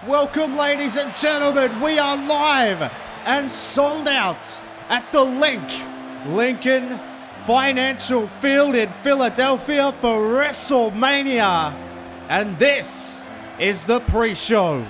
Welcome, ladies and gentlemen. We are live and sold out at the Lincoln Financial Field in Philadelphia for WrestleMania. And this is the pre-show.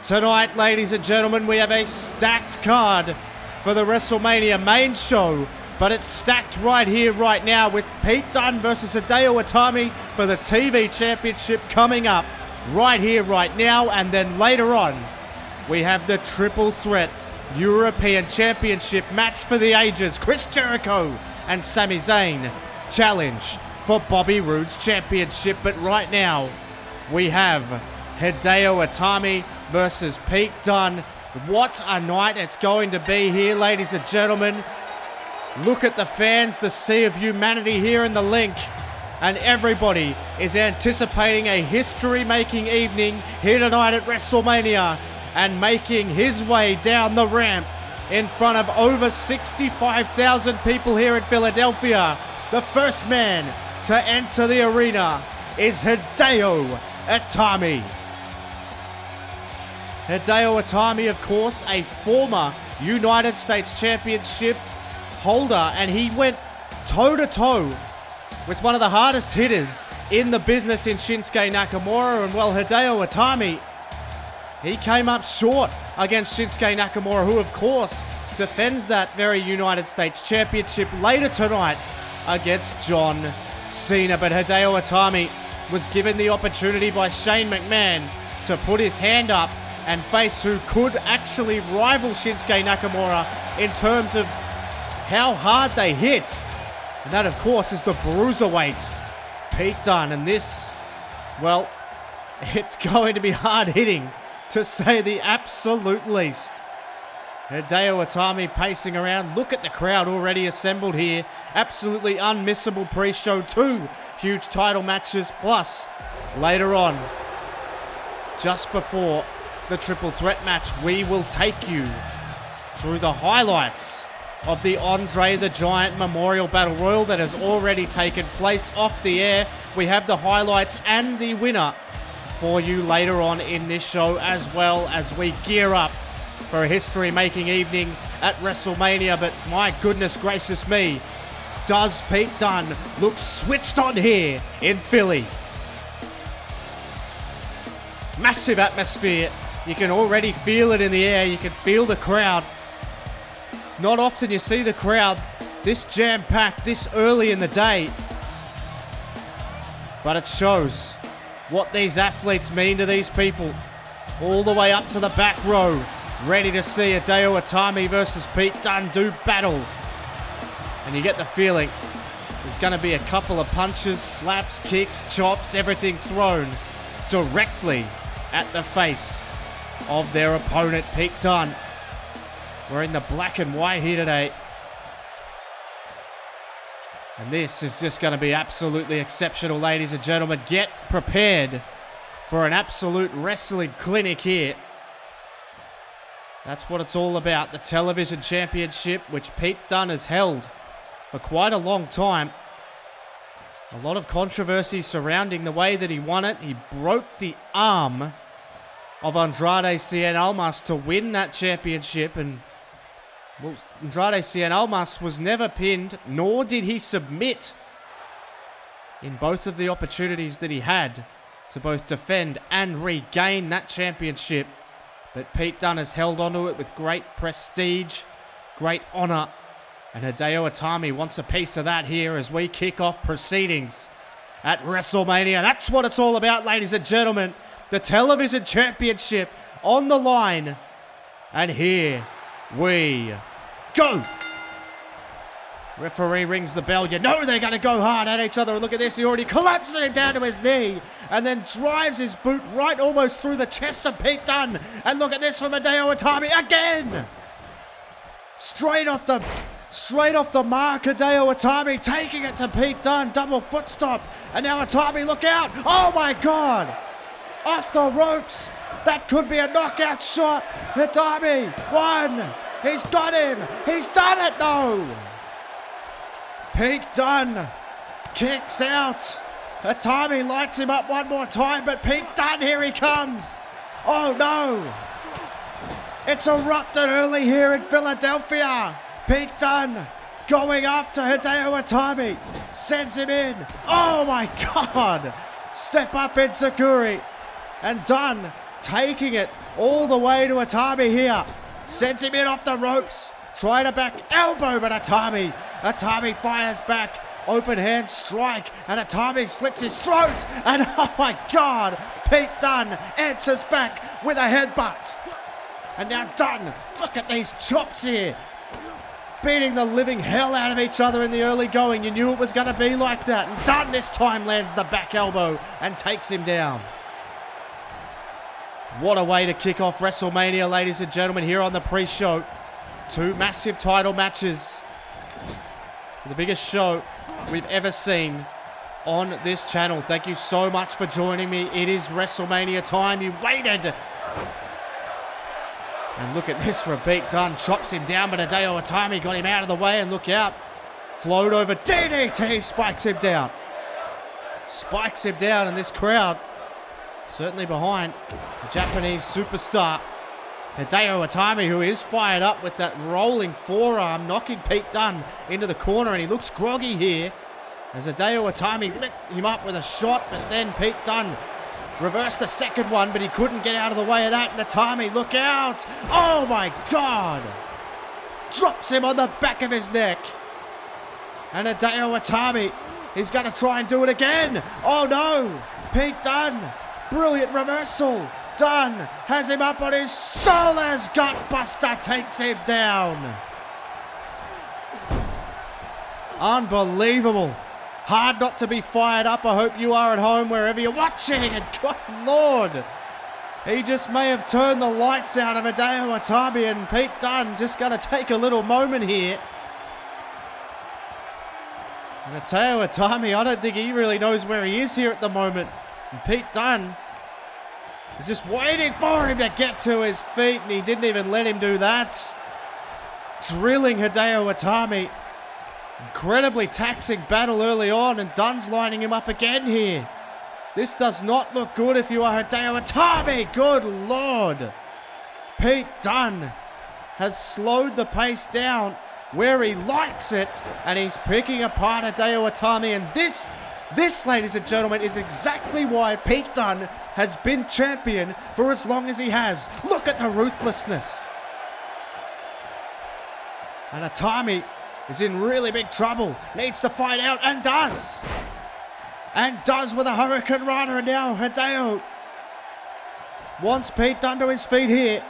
Tonight, ladies and gentlemen, we have a stacked card for the WrestleMania main show. But it's stacked right here, right now, with Pete Dunne versus Hideo Itami for the TV Championship coming up right here, right now. And then later on, we have the Triple Threat European Championship match for the ages. Chris Jericho and Sami Zayn challenge for Bobby Roode's championship. But right now, we have Hideo Itami versus Pete Dunne. What a night it's going to be here, ladies and gentlemen. Look at the fans, the sea of humanity here in the link. And everybody is anticipating a history-making evening here tonight at WrestleMania. And making his way down the ramp in front of over 65,000 people here in Philadelphia. The first man to enter the arena is Hideo Itami. Hideo Itami, of course, a former United States Championship holder, and he went toe-to-toe with one of the hardest hitters in the business in Shinsuke Nakamura. And well, Hideo Itami, he came up short against Shinsuke Nakamura, who of course defends that very United States Championship later tonight against John Cena. But Hideo Itami was given the opportunity by Shane McMahon to put his hand up and face who could actually rival Shinsuke Nakamura in terms of how hard they hit. And that, of course, is the bruiserweight Pete Dunne. And this, well, it's going to be hard hitting, to say the absolute least. Hideo Itami pacing around. Look at the crowd already assembled here. Absolutely unmissable pre-show. 2 huge title matches, plus later on, just before the Triple Threat match, we will take you through the highlights of the Andre the Giant Memorial Battle Royal that has already taken place off the air. We have the highlights and the winner for you later on in this show, as well as we gear up for a history-making evening at WrestleMania. But my goodness gracious me, does Pete Dunne look switched on here in Philly. Massive atmosphere. You can already feel it in the air. You can feel the crowd. It's not often you see the crowd this jam-packed this early in the day. But it shows what these athletes mean to these people. All the way up to the back row, ready to see Hideo Itami versus Pete Dunne do battle. And you get the feeling there's going to be a couple of punches, slaps, kicks, chops, everything thrown directly at the face of their opponent, Pete Dunne. We're in the black and white here today. And this is just going to be absolutely exceptional, ladies and gentlemen. Get prepared for an absolute wrestling clinic here. That's what it's all about. The television championship, which Pete Dunne has held for quite a long time. A lot of controversy surrounding the way that he won it. He broke the arm of Andrade Cien Almas to win that championship, and well, Andrade Cien Almas was never pinned, nor did he submit in both of the opportunities that he had to both defend and regain that championship. But Pete Dunne has held onto it with great prestige, great honor, and Hideo Itami wants a piece of that here as we kick off proceedings at WrestleMania. That's what it's all about, ladies and gentlemen. The television championship on the line. And here we go. Referee rings the bell. You know they're going to go hard at each other. Look at this. He already collapses it down to his knee and then drives his boot right almost through the chest of Pete Dunne. And look at this from Hideo Itami again. Straight off the mark, Hideo Itami taking it to Pete Dunne. Double foot stop. And now Itami, look out. Oh my God. Off the ropes. That could be a knockout shot. Itami, 1. He's got him. He's done it. No. Pete Dunne kicks out Atami lights him up one more time, but Pete Dunne, here he comes. Oh no! It's erupted early here in Philadelphia. Pete Dunne going after Hideo Itami. Sends him in. Oh my God! Step up Enziguri. And Dunne taking it all the way to Itami here. Sends him in off the ropes. Trying to back elbow, but Itami fires back. Open hand strike, and Itami slits his throat. And oh my God, Pete Dunne answers back with a headbutt. And now Dunne, look at these chops here. Beating the living hell out of each other in the early going. You knew it was going to be like that. And Dunne this time lands the back elbow and takes him down. What a way to kick off WrestleMania, ladies and gentlemen, here on the pre-show. 2 massive title matches. The biggest show we've ever seen on this channel. Thank you so much for joining me. It is WrestleMania time. You waited. And look at this for a Pete Dunne. Chops him down, but Hideo Itami got him out of the way, and look out. Float over DDT, spikes him down. Spikes him down, and this crowd certainly behind the Japanese superstar Hideo Itami, who is fired up with that rolling forearm, knocking Pete Dunne into the corner, and he looks groggy here as Hideo Itami lit him up with a shot, but then Pete Dunne reversed the second one, but he couldn't get out of the way of that, and Itami, look out! Oh my God! Drops him on the back of his neck. And Hideo Itami is going to try and do it again. Oh no! Pete Dunne, brilliant reversal. Dunne has him up on his shoulders. Gutbuster takes him down. Unbelievable. Hard not to be fired up. I hope you are at home wherever you're watching. And good Lord, he just may have turned the lights out of Hideo Itami, and Pete Dunne just going to take a little moment here. And Hideo Itami, I don't think he really knows where he is here at the moment. And Pete Dunne is just waiting for him to get to his feet, and he didn't even let him do that. Drilling Hideo Itami. Incredibly taxing battle early on, and Dunne's lining him up again here. This does not look good if you are Hideo Itami. Good Lord. Pete Dunne has slowed the pace down where he likes it, and he's picking apart Hideo Itami, and this, ladies and gentlemen, is exactly why Pete Dunne has been champion for as long as he has. Look at the ruthlessness. And Itami is in really big trouble. Needs to fight out, and does. And does with a Hurricane Rana, and now Hideo wants Pete Dunne to his feet here.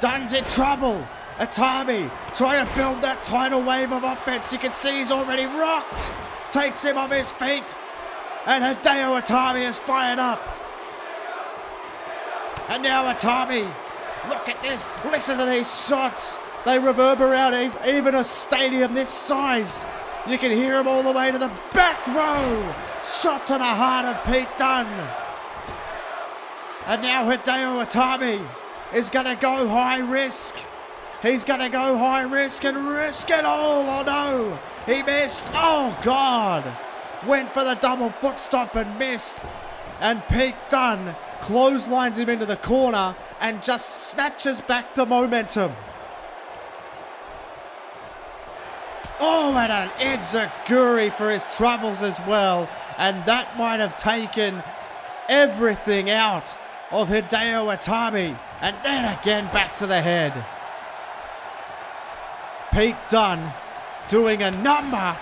Dunne's in trouble. Itami trying to build that tidal wave of offense. You can see he's already rocked. Takes him off his feet. And Hideo Itami is fired up. And now Itami. Look at this. Listen to these shots. They reverberate even a stadium this size. You can hear them all the way to the back row. Shot to the heart of Pete Dunne. And now Hideo Itami is going to go high risk. He's going to go high risk and risk it all. Oh no. He missed. Oh God. Went for the double foot stomp and missed. And Pete Dunne clotheslines him into the corner and just snatches back the momentum. Oh, and an enziguri for his troubles as well. And that might have taken everything out of Hideo Itami. And then again back to the head. Pete Dunne doing a number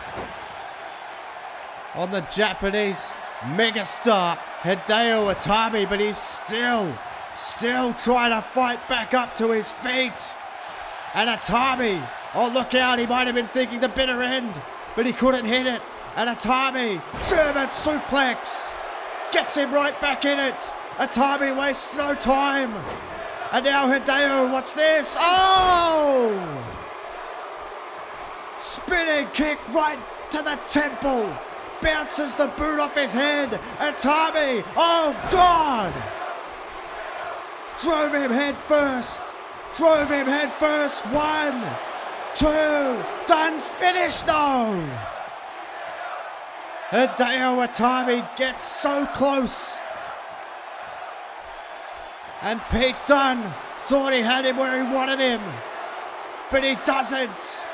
on the Japanese megastar Hideo Itami, but he's still trying to fight back up to his feet. And Itami, oh look out, he might have been thinking the bitter end, but he couldn't hit it. And Itami, German suplex, gets him right back in it. Itami wastes no time. And now Hideo, what's this? Oh! Spinning kick right to the temple. Bounces the boot off his head. Itami, oh God! Drove him head first. 1, 2, Dunne's finished. No! Hideo Itami gets so close. And Pete Dunne thought he had him where he wanted him. But he doesn't.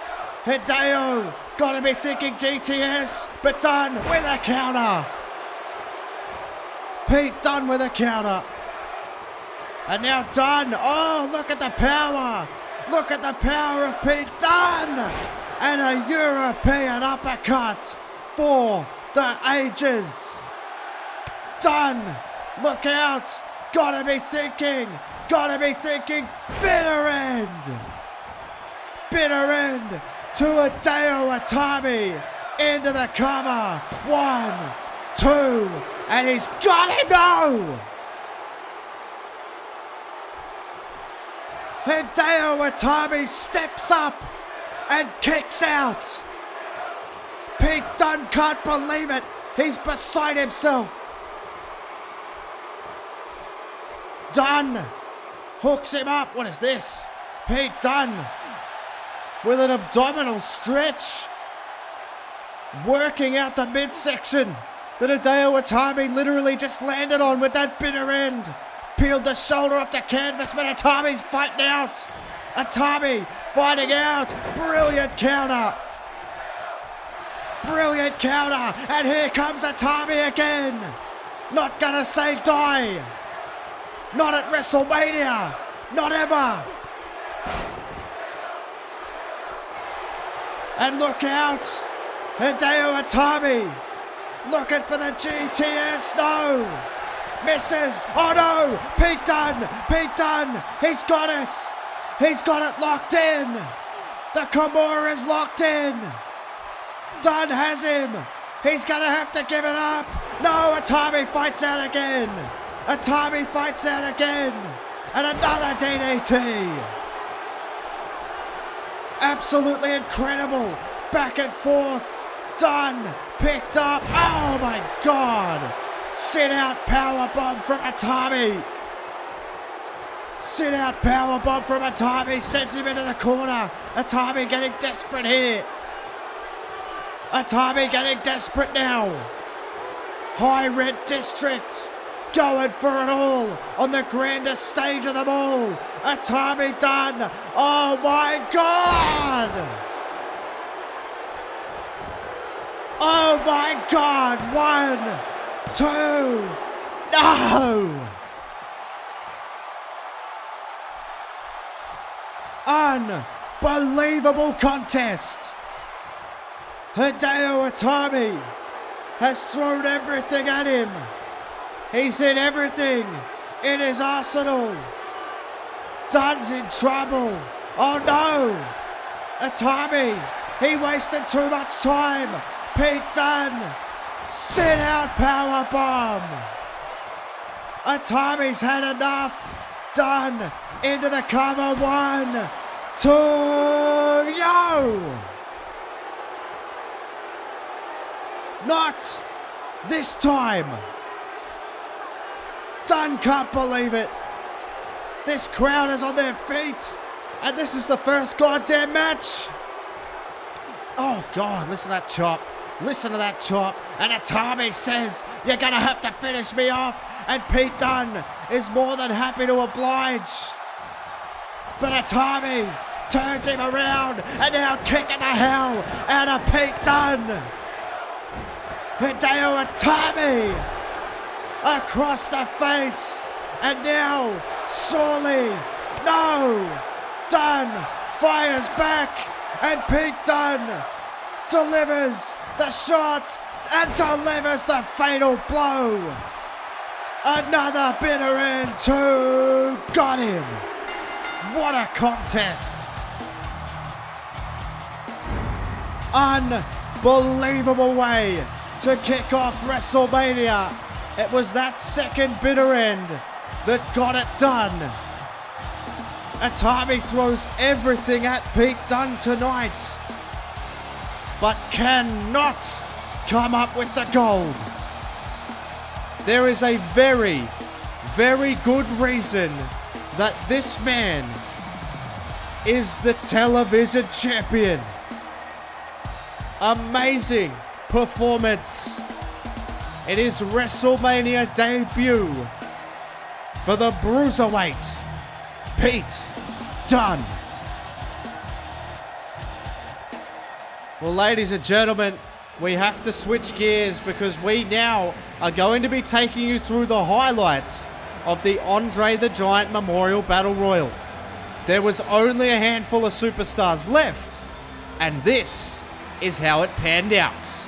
Hideo gotta be thinking GTS, but Dunne with a counter. Pete Dunne with a counter. And now Dunne, oh, look at the power. Look at the power of Pete Dunne. And a European uppercut for the ages. Dunne, look out. Gotta be thinking bitter end. Bitter end to Hideo Itami into the cover. 1, 2, and he's got him now. Hideo Itami steps up and kicks out. Pete Dunne can't believe it. He's beside himself. Dunne hooks him up. What is this? Pete Dunne with an abdominal stretch, working out the midsection that Hideo Itami literally just landed on with that bitter end. Peeled the shoulder off the canvas, but Itami's fighting out. Itami fighting out. Brilliant counter. Brilliant counter. And here comes Itami again. Not gonna say die. Not at WrestleMania. Not ever. And look out. Hideo Itami looking for the GTS. No. Misses. Oh no. Pete Dunne. Pete Dunne. He's got it. He's got it locked in. The Kimura is locked in. Dunne has him. He's going to have to give it up. No. Itami fights out again. Itami fights out again. And another DDT. Absolutely incredible. Back and forth. Dunne picked up. Oh my God. Sit out powerbomb from Itami. Sit out powerbomb from Itami. Sends him into the corner. Itami getting desperate here. Itami getting desperate now. High Red District going for it all on the grandest stage of them all. Itami Dunne. Oh my God. Oh my God. 1, 2. No. Unbelievable contest. Hideo Itami has thrown everything at him. He's hit everything in his arsenal. Dunne's in trouble. Oh no. Itami, he wasted too much time. Pete Dunne, sit out powerbomb. Itami's had enough. Dunne into the cover. 1, 2, yo! Not this time. Dunne can't believe it. This crowd is on their feet, and this is the first goddamn match. Oh God, listen to that chop. Listen to that chop. And Itami says, you're gonna have to finish me off. And Pete Dunne is more than happy to oblige. But Itami turns him around and now kicking the hell out of Pete Dunne. Hideo Itami across the face. And now Sorely. No. Dunne fires back. And Pete Dunne delivers the shot and delivers the fatal blow. Another bitter end to got him. What a contest. Unbelievable way to kick off WrestleMania. It was that second bitter end that got it done. Itami throws everything at Pete Dunne tonight, but cannot come up with the gold. There is a very, very good reason that this man is the television champion. Amazing performance. It is WrestleMania debut for the Bruiserweight, Pete Dunne. Well, ladies and gentlemen, we have to switch gears because we now are going to be taking you through the highlights of the Andre the Giant Memorial Battle Royal. There was only a handful of superstars left, and this is how it panned out.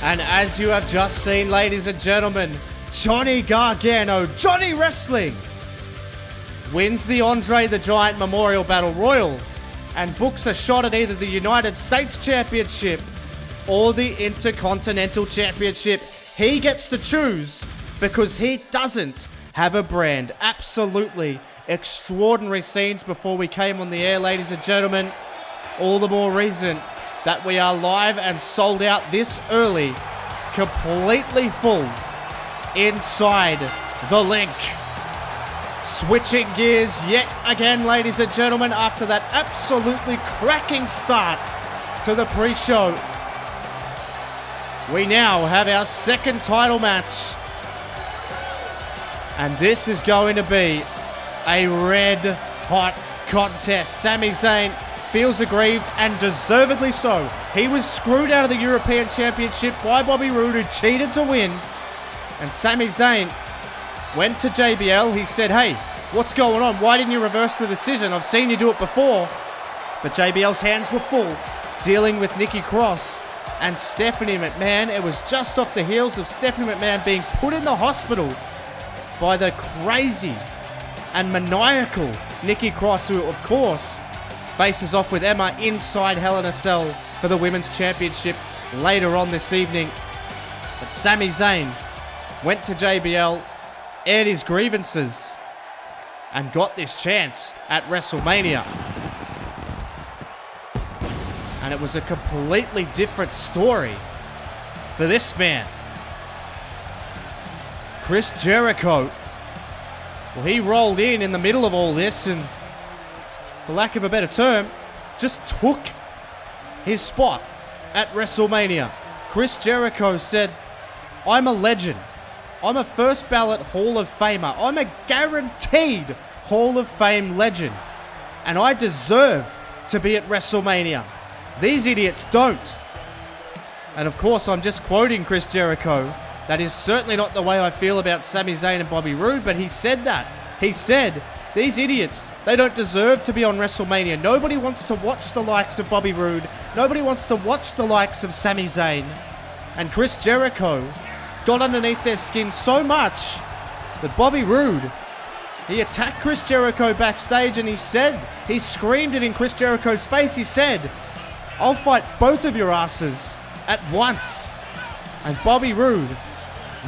And as you have just seen, ladies and gentlemen, Johnny Gargano, Johnny Wrestling, wins the Andre the Giant Memorial Battle Royal and books a shot at either the United States Championship or the Intercontinental Championship. He gets to choose because he doesn't have a brand. Absolutely extraordinary scenes before we came on the air, ladies and gentlemen. All the more reason that we are live and sold out this early, completely full, inside the link. Switching gears yet again, ladies and gentlemen, after that absolutely cracking start to the pre-show. We now have our second title match. And this is going to be a red-hot contest. Sami Zayn feels aggrieved, and deservedly so. He was screwed out of the European Championship by Bobby Roode, who cheated to win. And Sami Zayn went to JBL. He said, hey, what's going on? Why didn't you reverse the decision? I've seen you do it before. But JBL's hands were full, dealing with Nikki Cross and Stephanie McMahon. It was just off the heels of Stephanie McMahon being put in the hospital by the crazy and maniacal Nikki Cross, who, of course, faces off with Emma inside Hell in a Cell for the Women's Championship later on this evening. But Sami Zayn went to JBL, aired his grievances, and got this chance at WrestleMania. And it was a completely different story for this man. Chris Jericho, well, he rolled in the middle of all this and, for lack of a better term, just took his spot at WrestleMania. Chris Jericho said, I'm a legend. I'm a first ballot Hall of Famer. I'm a guaranteed Hall of Fame legend. And I deserve to be at WrestleMania. These idiots don't. And of course, I'm just quoting Chris Jericho. That is certainly not the way I feel about Sami Zayn and Bobby Roode, but he said that. He said, these idiots, they don't deserve to be on WrestleMania. Nobody wants to watch the likes of Bobby Roode. Nobody wants to watch the likes of Sami Zayn. And Chris Jericho got underneath their skin so much that Bobby Roode, he attacked Chris Jericho backstage and he screamed it in Chris Jericho's face. He said, I'll fight both of your asses at once. And Bobby Roode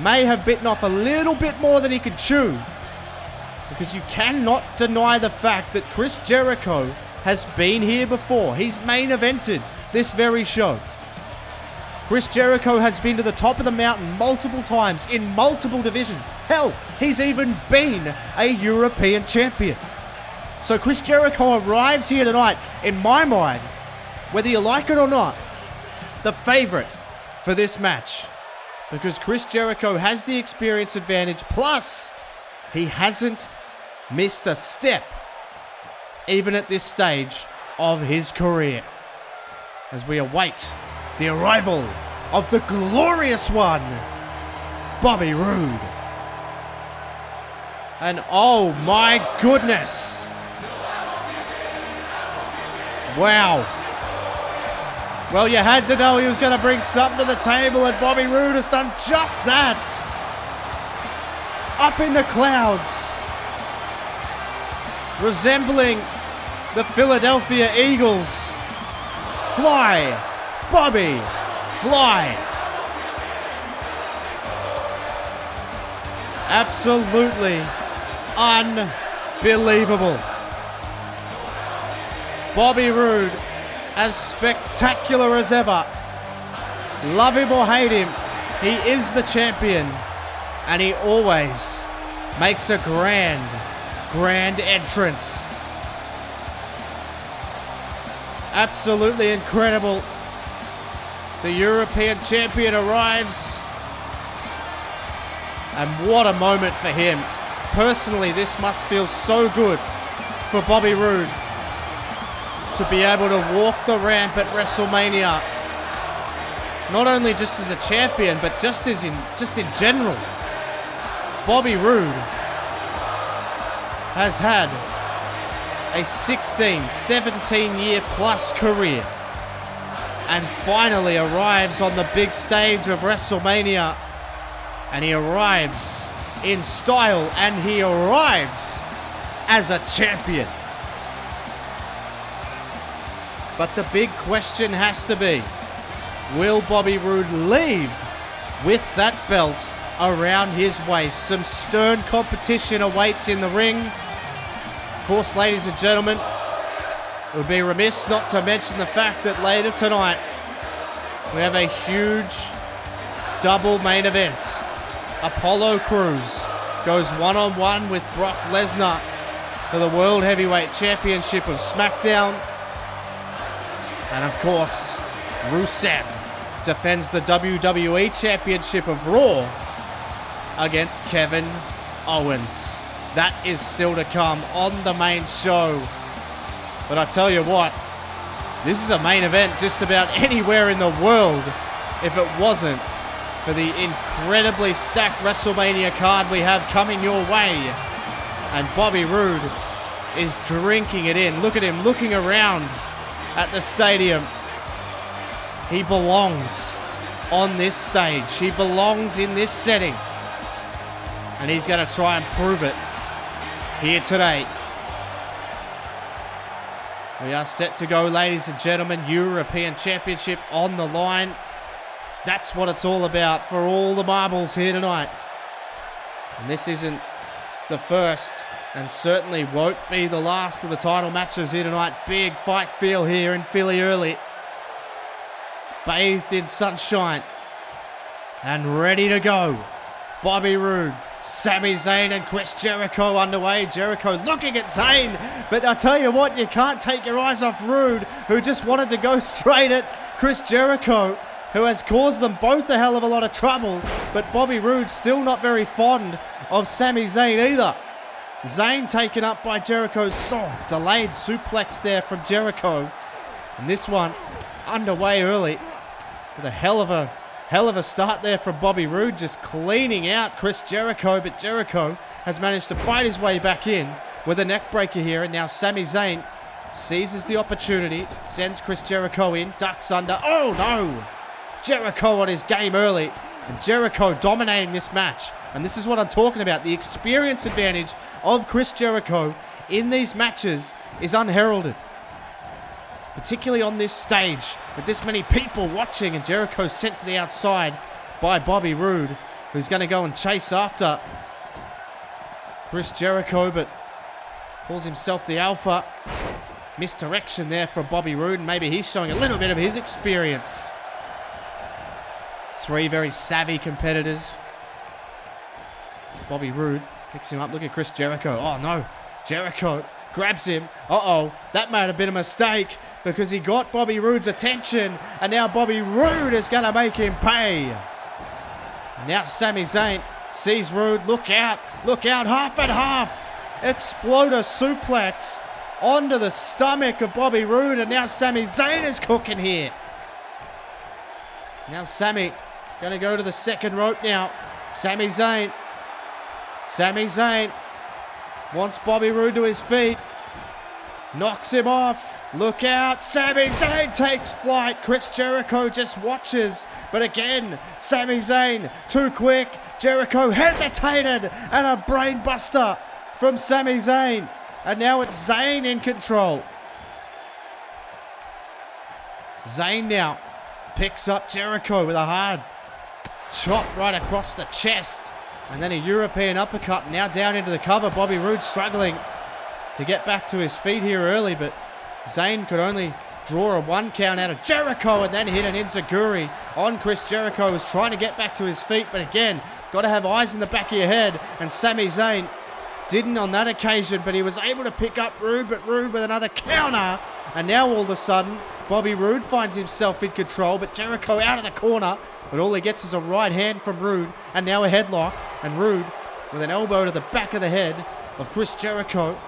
may have bitten off a little bit more than he could chew, because you cannot deny the fact that Chris Jericho has been here before. He's main evented this very show. Chris Jericho has been to the top of the mountain multiple times in multiple divisions. Hell, he's even been a European champion. So Chris Jericho arrives here tonight, in my mind, whether you like it or not, the favorite for this match. Because Chris Jericho has the experience advantage, plus he hasn't missed a step, even at this stage of his career. As we await the arrival of the glorious one, Bobby Roode. And oh my goodness. Wow. Well, you had to know he was going to bring something to the table, and Bobby Roode has done just that. Up in the clouds, resembling the Philadelphia Eagles. Fly, Bobby, fly. Absolutely unbelievable. Bobby Roode, as spectacular as ever. Love him or hate him, he is the champion, and he always makes a grand entrance. Absolutely incredible. The European champion arrives, and what a moment for him. Personally, this must feel so good for Bobby Roode to be able to walk the ramp at WrestleMania, not only just as a champion, but just in general. Bobby Roode has had a 16, 17 year plus career, and finally arrives on the big stage of WrestleMania, and he arrives in style, and he arrives as a champion. But the big question has to be, will Bobby Roode leave with that belt around his waist? Some stern competition awaits in the ring. Of course, ladies and gentlemen, it would be remiss not to mention the fact that later tonight we have a huge double main event. Apollo Crews goes one-on-one with Brock Lesnar for the World Heavyweight Championship of SmackDown. And of course, Rusev defends the WWE Championship of Raw against Kevin Owens. That is still to come on the main show. But I tell you what, this is a main event just about anywhere in the world if it wasn't for the incredibly stacked WrestleMania card we have coming your way. And Bobby Roode is drinking it in. Look at him looking around at the stadium. He belongs on this stage. He belongs in this setting. And he's going to try and prove it here today. We are set to go, ladies and gentlemen. European Championship on the line. That's what it's all about for all the marbles here tonight. And this isn't the first, and certainly won't be the last of the title matches here tonight. Big fight feel here in Philly early. Bathed in sunshine and ready to go. Bobby Roode, Sami Zayn and Chris Jericho underway. Jericho looking at Zayn, but I tell you what, you can't take your eyes off Roode, who just wanted to go straight at Chris Jericho. who has caused them both a hell of a lot of trouble, but Bobby Roode still not very fond of Sami Zayn either. Zayn taken up by Jericho's delayed suplex there from Jericho. And this one underway early with a hell of a start there from Bobby Roode, just cleaning out Chris Jericho, but Jericho has managed to fight his way back in with a neck breaker here, and now Sami Zayn seizes the opportunity, sends Chris Jericho in, ducks under. Oh no! Jericho on his game early, and Jericho dominating this match. And this is what I'm talking about. The experience advantage of Chris Jericho in these matches is unheralded. Particularly on this stage with this many people watching, and Jericho sent to the outside by Bobby Roode, who's going to go and chase after Chris Jericho, but calls himself the Alpha. Misdirection there from Bobby Roode, and maybe he's showing a little bit of his experience. Three very savvy competitors. Bobby Roode picks him up. Look at Chris Jericho. Oh no, Jericho grabs him. Uh-oh, that might have been a mistake because he got Bobby Roode's attention, and now Bobby Roode is going to make him pay. And now Sami Zayn sees Roode. Look out, half and half. Exploder suplex onto the stomach of Bobby Roode, and now Sami Zayn is cooking here. Now Sami going to go to the second rope now. Sami Zayn wants Bobby Roode to his feet. Knocks him off. Look out. Sami Zayn takes flight. Chris Jericho just watches. But again, Sami Zayn too quick. Jericho hesitated. And a brain buster from Sami Zayn. And now it's Zayn in control. Zayn now picks up Jericho with a hard chop right across the chest. And then a European uppercut, now down into the cover. Bobby Roode struggling to get back to his feet here early, but Zayn could only draw a 1 count out of Jericho and then hit an enziguri on Chris Jericho, who's trying to get back to his feet, but again, got to have eyes in the back of your head, and Sami Zayn didn't on that occasion, but he was able to pick up Roode, but Roode with another counter, and now all of a sudden, Bobby Roode finds himself in control, but Jericho out of the corner, but all he gets is a right hand from Roode, and now a headlock, and Roode with an elbow to the back of the head of Chris Jericho.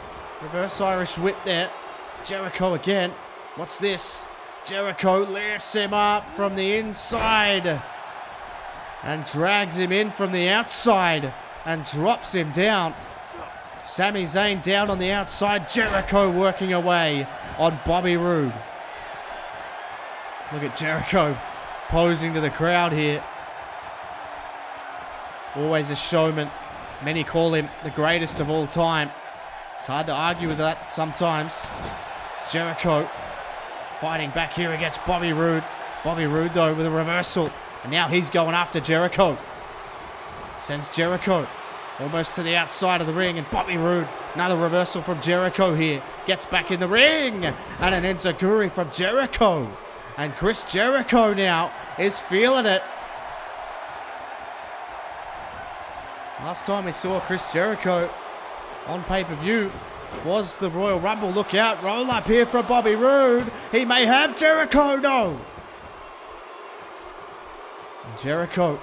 Reverse Irish whip there. Jericho again. What's this? Jericho lifts him up from the inside and drags him in from the outside and drops him down. Sami Zayn down on the outside. Jericho working away on Bobby Roode. Look at Jericho posing to the crowd here. Always a showman. Many call him the greatest of all time. It's hard to argue with that sometimes. It's Jericho fighting back here against Bobby Roode. Bobby Roode, though, with a reversal. And now he's going after Jericho. Sends Jericho almost to the outside of the ring. And Bobby Roode, another reversal from Jericho here. Gets back in the ring. And an enziguri from Jericho. And Chris Jericho now is feeling it. Last time we saw Chris Jericho on pay-per-view was the Royal Rumble. Look out, roll up here from Bobby Roode. He may have Jericho, no. And Jericho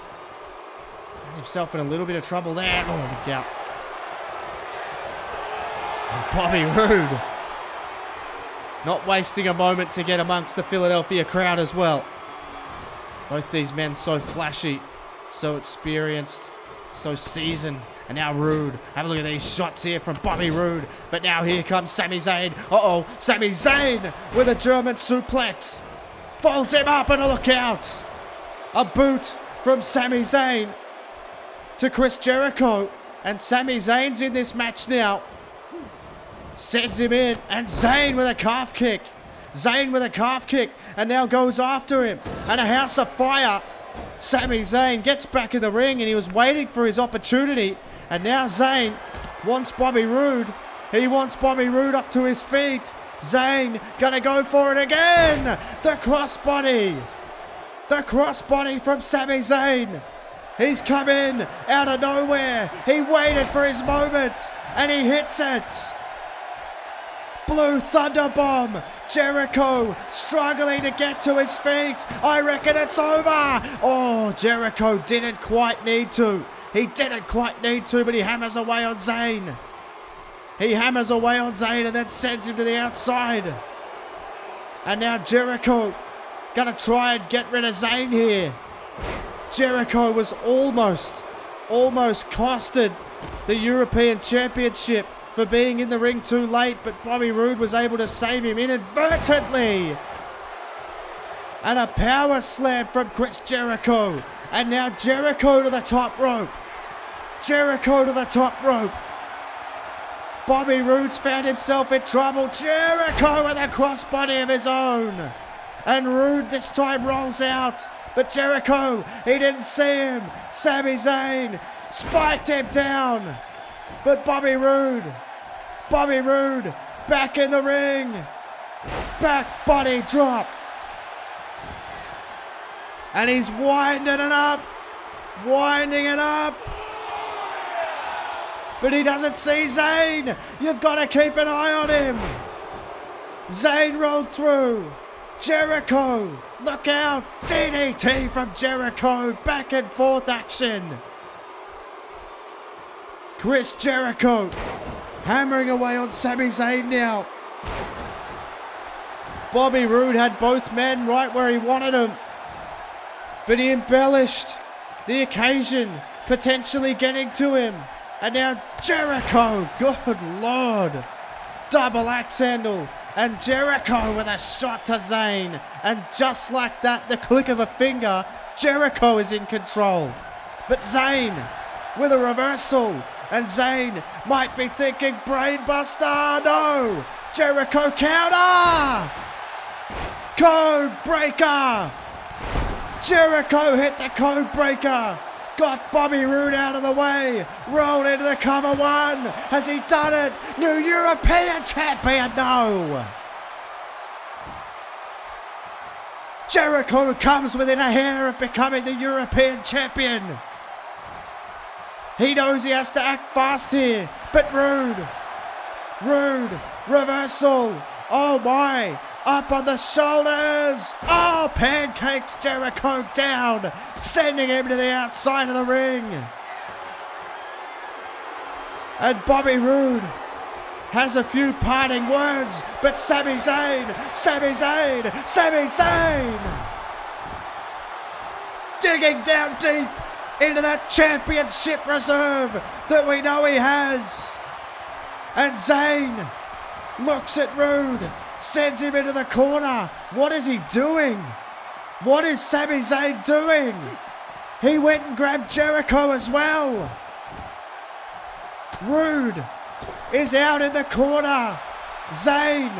got himself in a little bit of trouble there. Oh, look out. And Bobby Roode not wasting a moment to get amongst the Philadelphia crowd as well. Both these men so flashy, so experienced, so seasoned. And now Roode. Have a look at these shots here from Bobby Roode. But now here comes Sami Zayn. Uh-oh, Sami Zayn with a German suplex. Folds him up and a look out. A boot from Sami Zayn to Chris Jericho. And Sami Zayn's in this match now. Sends him in. And Zayn with a calf kick. Zayn with a calf kick. And now goes after him. And a house of fire. Sami Zayn gets back in the ring, and he was waiting for his opportunity. And now Zayn wants Bobby Roode. He wants Bobby Roode up to his feet. Zayn gonna go for it again. The crossbody. The crossbody from Sami Zayn. He's come in out of nowhere. He waited for his moment, and he hits it. Blue Thunder Bomb. Jericho struggling to get to his feet. I reckon it's over. Oh, Jericho didn't quite need to. He didn't quite need to, but he hammers away on Zayn. He hammers away on Zayn and then sends him to the outside. And now Jericho gonna try and get rid of Zayn here. Jericho was almost costed the European Championship for being in the ring too late, but Bobby Roode was able to save him inadvertently. And a power slam from Chris Jericho. And now Jericho to the top rope. Jericho to the top rope. Bobby Roode's found himself in trouble. Jericho with a crossbody of his own. And Roode this time rolls out. But Jericho, he didn't see him. Sami Zayn spiked him down. But Bobby Roode back in the ring. Back body drop. And he's winding it up. But he doesn't see Zayn. You've got to keep an eye on him. Zayn rolled through. Jericho, look out. DDT from Jericho. Back and forth action. Chris Jericho hammering away on Sami Zayn now. Bobby Roode had both men right where he wanted them. But he embellished the occasion, potentially getting to him. And now Jericho, good Lord. Double axe handle. And Jericho with a shot to Zayn. And just like that, the click of a finger, Jericho is in control. But Zayn with a reversal. And Zayn might be thinking brainbuster. No! Jericho counter! Code breaker! Jericho hit the code breaker. Got Bobby Roode out of the way. Rolled into the cover one. Has he done it? New European champion? No. Jericho comes within a hair of becoming the European champion. He knows he has to act fast here. But Roode, reversal. Oh my. Up on the shoulders. Oh, pancakes Jericho down, sending him to the outside of the ring. And Bobby Roode has a few parting words, but Sami Zayn digging down deep into that championship reserve that we know he has. And Zayn looks at Roode, sends him into the corner. What is he doing? What is Sami Zayn doing? He went and grabbed Jericho as well. Roode is out in the corner. Zayn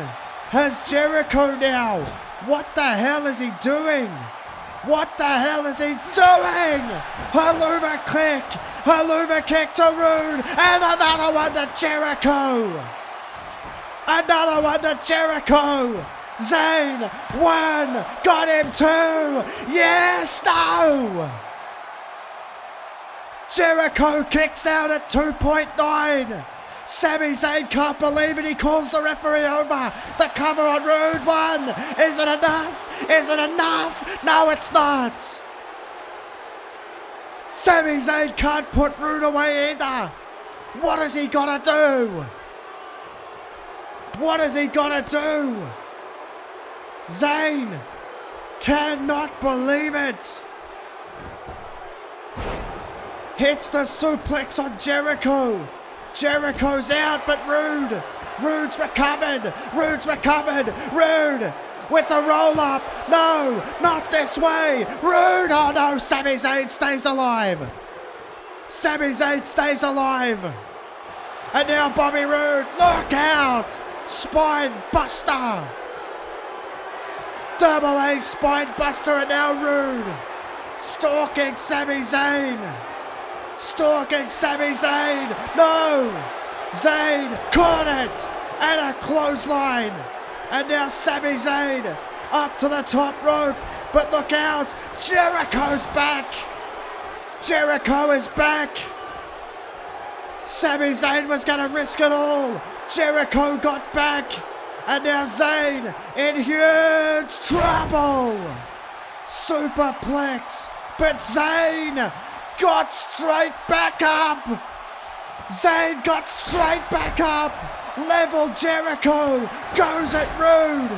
has Jericho now. What the hell is he doing? What the hell is he doing? Haluva kick to Roode, and another one to Jericho. Another one to Jericho. Zayn, one. Got him two. Yes, no. Jericho kicks out at 2.9. Sami Zayn can't believe it. He calls the referee over. The cover on Roode. One. Is it enough? Is it enough? No, it's not. Sami Zayn can't put Roode away either. What has he got to do? What is he gonna do? Zayn cannot believe it. Hits the suplex on Jericho. Jericho's out, but Roode's recovered. Roode with the roll up. No, not this way. Roode, oh no, Sami Zayn stays alive. And now Bobby Roode, look out. Spine buster. Double A spine buster, and now Roode stalking Sami Zayn. No! Zayn caught it, and a clothesline. And now Sami Zayn up to the top rope, but look out, Jericho's back. Jericho is back. Sami Zayn was going to risk it all. Jericho got back, And now Zayn in huge trouble. Superplex. But Zayn got straight back up. Zayn got straight back up. Level Jericho. Goes at Roode.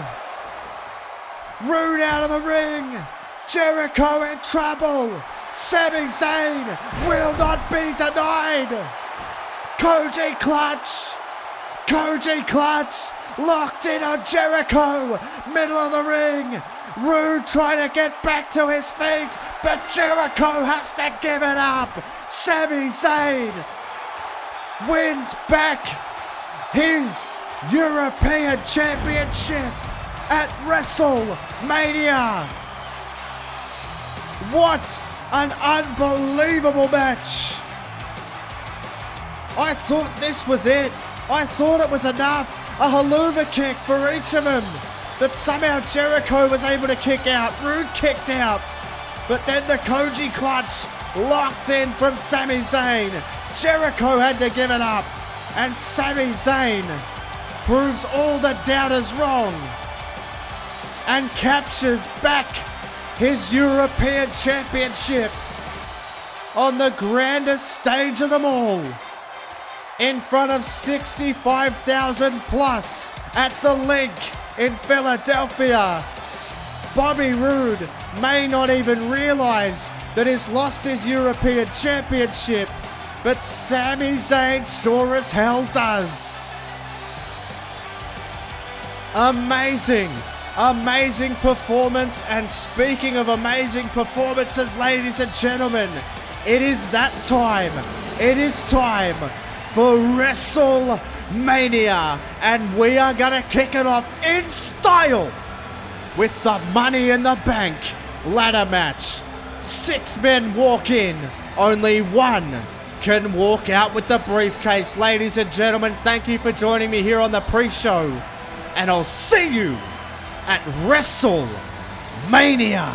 Roode out of the ring. Jericho in trouble. Sami Zayn will not be denied. Koji clutch. Koji clutch. Locked in on Jericho. Middle of the ring. Roode trying to get back to his feet. But Jericho has to give it up. Sami Zayn wins back his European Championship at WrestleMania. What an unbelievable match. I thought this was it. I thought it was enough. A haluva kick for each of them. But somehow Jericho was able to kick out. Roode kicked out. But then the Koji clutch locked in from Sami Zayn. Jericho had to give it up. And Sami Zayn proves all the doubters wrong. And captures back his European Championship on the grandest stage of them all. In front of 65,000 plus at the Link in Philadelphia. Bobby Roode may not even realize that he's lost his European Championship, but Sami Zayn sure as hell does. Amazing, amazing performance. And speaking of amazing performances, ladies and gentlemen, it is that time. It is time for WrestleMania, and we are gonna kick it off in style with the Money in the Bank ladder match. 6 men walk in, only 1 can walk out with the briefcase. Ladies and gentlemen, thank you for joining me here on the pre-show, and I'll see you at WrestleMania.